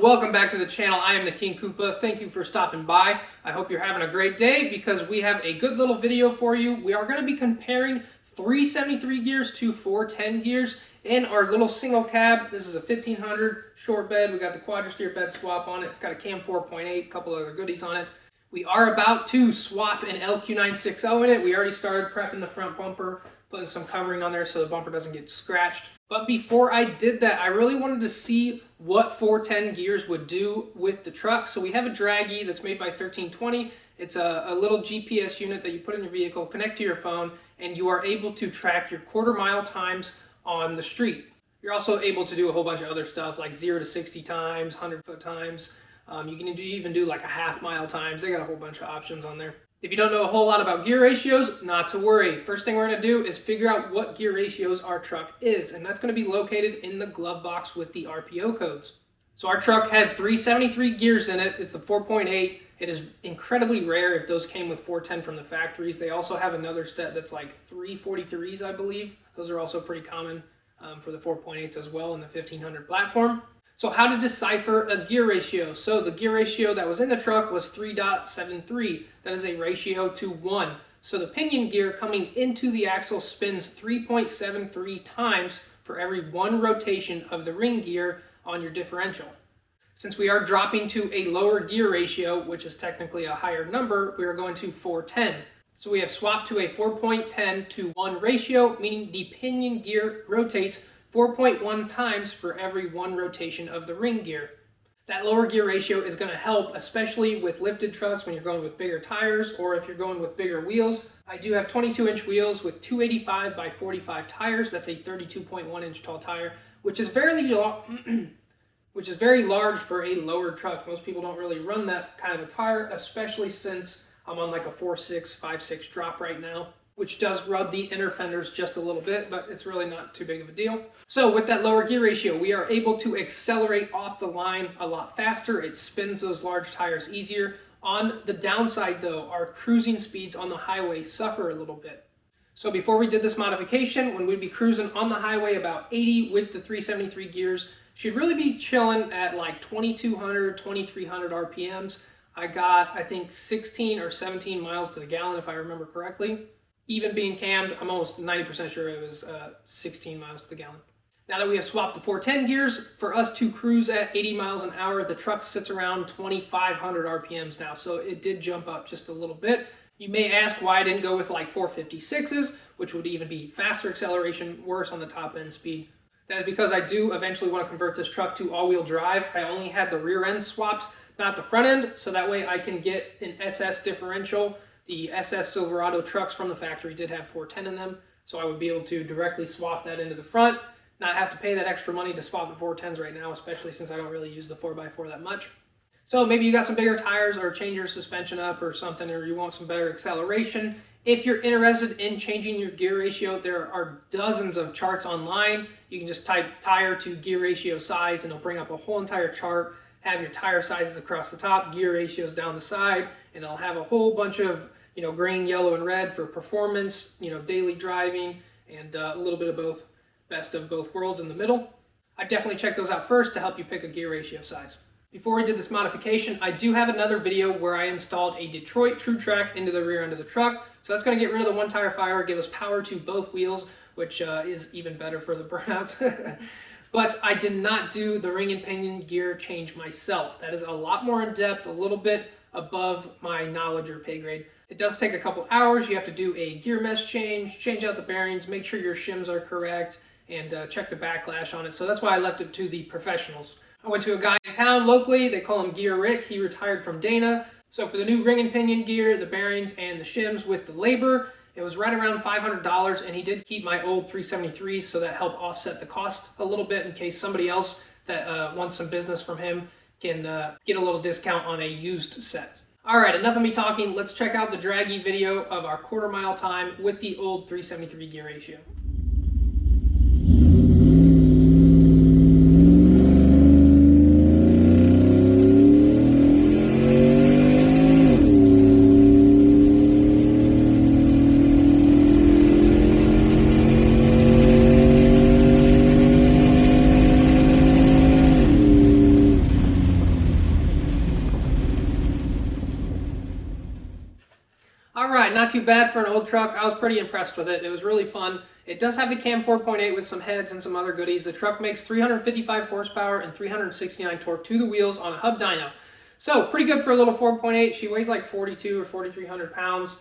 Welcome back to the channel. I am the King Koopa. Thank you for stopping by. I hope you're having a great day because we have a good little video for you. We are going to be comparing 373 gears to 410 gears in our little single cab. This is a 1500 short bed. We got the quadra-steer bed swap on it. It's got a cam 4.8, a couple other goodies on it. We are about to swap an LQ960 in it. We already started prepping the front bumper, putting some covering on there so the bumper doesn't get scratched. But before I did that, I really wanted to see what 410 gears would do with the truck. So we have a Dragy that's made by 1320. It's a little GPS unit that you put in your vehicle, connect to your phone, and you are able to track your quarter-mile times on the street. You're also able to do a whole bunch of other stuff like 0 to 60 times, 100-foot times. You can even do like a half-mile times. They got a whole bunch of options on there. If you don't know a whole lot about gear ratios, not to worry. First thing we're going to do is figure out what gear ratios our truck is, and that's going to be located in the glove box with the RPO codes. So our truck had 373 gears in it. It's the 4.8. It is incredibly rare if those came with 410 from the factories. They also have another set that's like 343s, I believe. Those are also pretty common for the 4.8s as well in the 1500 platform. So how to decipher a gear ratio? So the gear ratio that was in the truck was 3.73. That is a ratio to 1. So the pinion gear coming into the axle spins 3.73 times for every 1 rotation of the ring gear on your differential. Since we are dropping to a lower gear ratio, which is technically a higher number, we are going to 410. So we have swapped to a 4.10 to 1 ratio, meaning the pinion gear rotates 4.1 times for every 1 rotation of the ring gear. That lower gear ratio is going to help, especially with lifted trucks when you're going with bigger tires or if you're going with bigger wheels. I do have 22-inch wheels with 285 by 45 tires. That's a 32.1-inch tall tire, which is very large for a lower truck. Most people don't really run that kind of a tire, especially since I'm on like a 4.6, 5.6 drop right now, which does rub the inner fenders just a little bit, but it's really not too big of a deal. So with that lower gear ratio, we are able to accelerate off the line a lot faster. It spins those large tires easier. On the downside though, our cruising speeds on the highway suffer a little bit. So before we did this modification, when we'd be cruising on the highway about 80 with the 373 gears, should really be chilling at like 2200, 2300 RPMs. I got, I think 16 or 17 miles to the gallon if I remember correctly. Even being cammed, I'm almost 90% sure it was 16 miles to the gallon. Now that we have swapped the 410 gears, for us to cruise at 80 miles an hour, the truck sits around 2,500 RPMs now, so it did jump up just a little bit. You may ask why I didn't go with like 456s, which would even be faster acceleration, worse on the top end speed. That is because I do eventually want to convert this truck to all-wheel drive. I only had the rear end swapped, not the front end, so that way I can get an SS differential. The SS Silverado trucks from the factory did have 410 in them, so I would be able to directly swap that into the front, not have to pay that extra money to swap the 410s right now, especially since I don't really use the 4x4 that much. So maybe you got some bigger tires or change your suspension up or something, or you want some better acceleration. If you're interested in changing your gear ratio, there are dozens of charts online. You can just type tire to gear ratio size and it'll bring up a whole entire chart, have your tire sizes across the top, gear ratios down the side, and it'll have a whole bunch of green, yellow, and red for performance, daily driving, and a little bit of both, best of both worlds in the middle. I definitely check those out first to help you pick a gear ratio size. Before we did this modification, I do have another video where I installed a Detroit Truetrac into the rear end of the truck. So that's going to get rid of the one tire fire, give us power to both wheels, which is even better for the burnouts. But I did not do the ring and pinion gear change myself. That is a lot more in depth, a little bit above my knowledge or pay grade. It does take a couple hours. You have to do a gear mesh change out the bearings, make sure your shims are correct, and check the backlash on it. So that's why I left it to the professionals. I went to a guy in town locally. They call him Gear Rick. He retired from Dana. So for the new ring and pinion gear, the bearings, and the shims with the labor, it was right around $500, and he did keep my old 373s, so that helped offset the cost a little bit in case somebody else that wants some business from him can get a little discount on a used set. Alright, enough of me talking. Let's check out the Dragy video of our quarter-mile time with the old 373 gear ratio. Alright, not too bad for an old truck. I was pretty impressed with it. It was really fun. It does have the cam 4.8 with some heads and some other goodies. The truck makes 355 horsepower and 369 torque to the wheels on a hub dyno. So, pretty good for a little 4.8. She weighs like 42 or 4,300 pounds,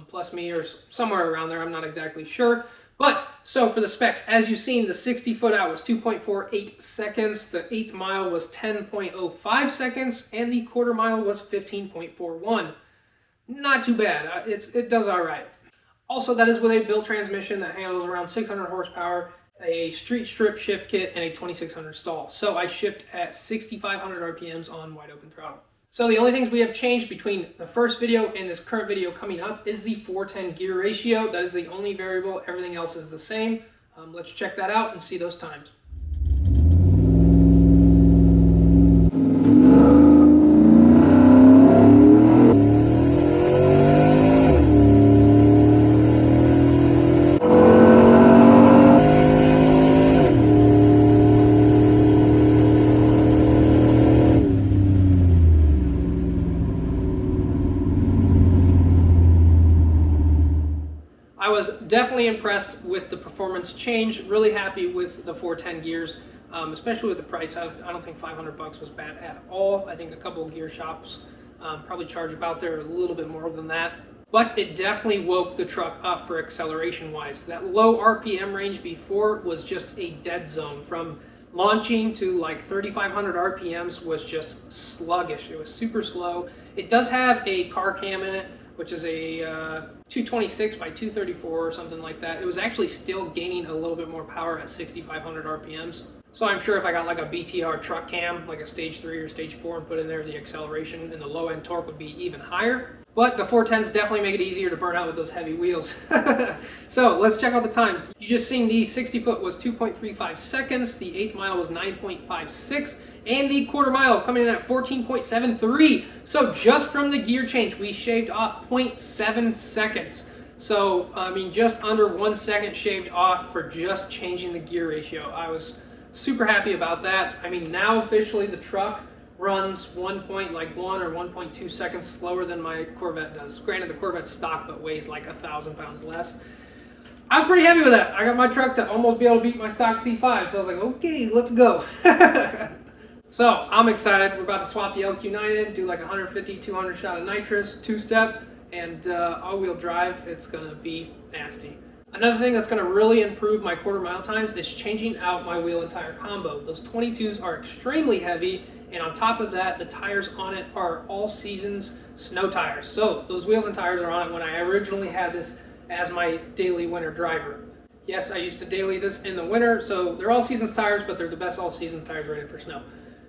plus me or somewhere around there. I'm not exactly sure. But, so for the specs, as you've seen, the 60 foot out was 2.48 seconds, the 8th mile was 10.05 seconds, and the quarter mile was 15.41. Not too bad. It does all right. Also, that is with a built transmission that handles around 600 horsepower, a street strip shift kit, and a 2600 stall. So I shift at 6,500 RPMs on wide open throttle. So the only things we have changed between the first video and this current video coming up is the 410 gear ratio. That is the only variable. Everything else is the same. Let's check that out and see those times. I was definitely impressed with the performance change. Really happy with the 410 gears, especially with the price. I don't think 500 bucks was bad at all. I think a couple of gear shops probably charge about there a little bit more than that. But it definitely woke the truck up for acceleration wise. That low RPM range before was just a dead zone. From launching to like 3,500 RPMs was just sluggish. It was super slow. It does have a car cam in it, which is a 226 by 234 or something like that. It was actually still gaining a little bit more power at 6,500 RPMs. So I'm sure if I got like a BTR truck cam, like a stage 3 or stage 4, and put in there, the acceleration and the low end torque would be even higher. But the 410s definitely make it easier to burn out with those heavy wheels. So let's check out the times. You just seen the 60 foot was 2.35 seconds, the 8th mile was 9.56, and the quarter mile coming in at 14.73. So just from the gear change, we shaved off 0.7 seconds. So, I mean, just under 1 second shaved off for just changing the gear ratio. I was super happy about that. I mean, now officially the truck runs 1.1 or 1.2 seconds slower than my Corvette does. Granted, the Corvette's stock, but weighs like 1,000 pounds less. I was pretty happy with that. I got my truck to almost be able to beat my stock C5, so I was like, okay, let's go. So I'm excited. We're about to swap the LQ9 in, do like 150, 200 shot of nitrous, 2-step, and all-wheel drive. It's gonna be nasty. Another thing that's going to really improve my quarter mile times is changing out my wheel and tire combo. Those 22s are extremely heavy, and on top of that, the tires on it are all seasons snow tires. So those wheels and tires are on it when I originally had this as my daily winter driver. Yes, I used to daily this in the winter, so they're all seasons tires, but they're the best all season tires rated for snow.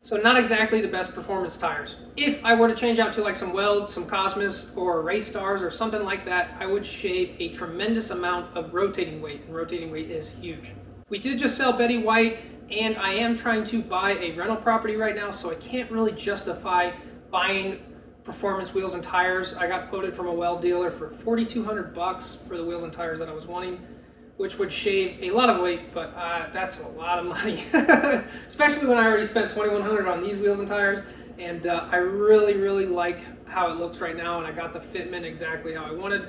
So not exactly the best performance tires. If I were to change out to like some Welds, some Cosmos, or Race Stars or something like that, I would shave a tremendous amount of rotating weight, and rotating weight is huge. We did just sell Betty White, and I am trying to buy a rental property right now, so I can't really justify buying performance wheels and tires. I got quoted from a Weld dealer for 4,200 bucks for the wheels and tires that I was wanting, which would shave a lot of weight, but that's a lot of money. Especially when I already spent $2,100 on these wheels and tires, and I really like how it looks right now, and I got the fitment exactly how I wanted.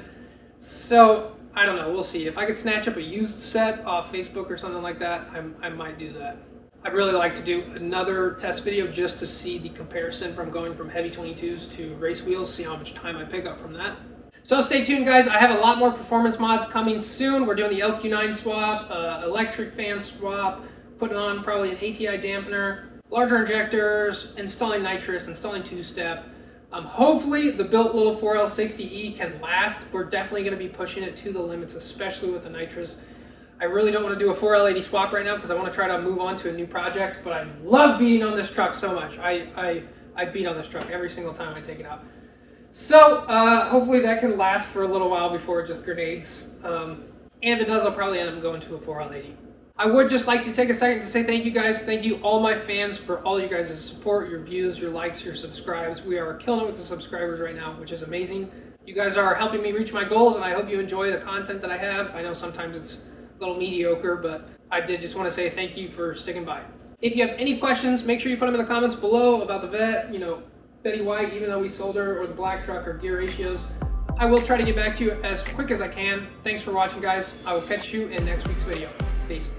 So, I don't know, we'll see. If I could snatch up a used set off Facebook or something like that, I might do that. I'd really like to do another test video just to see the comparison from going from heavy 22s to race wheels, see how much time I pick up from that. So stay tuned, guys. I have a lot more performance mods coming soon. We're doing the LQ9 swap, electric fan swap, putting on probably an ATI dampener, larger injectors, installing nitrous, installing 2-step. Hopefully the built little 4L60E can last. We're definitely going to be pushing it to the limits, especially with the nitrous. I really don't want to do a 4L80 swap right now because I want to try to move on to a new project, but I love beating on this truck so much. I beat on this truck every single time I take it out. So, hopefully that can last for a little while before it just grenades. And if it does, I'll probably end up going to a 4L80. I would just like to take a second to say thank you guys. Thank you all my fans for all you guys' support, your views, your likes, your subscribes. We are killing it with the subscribers right now, which is amazing. You guys are helping me reach my goals, and I hope you enjoy the content that I have. I know sometimes it's a little mediocre, but I did just want to say thank you for sticking by. If you have any questions, make sure you put them in the comments below about the Vet, Betty White, even though we sold her, or the black truck, or gear ratios. I will try to get back to you as quick as I can. Thanks for watching, guys. I will catch you in next week's video. Peace.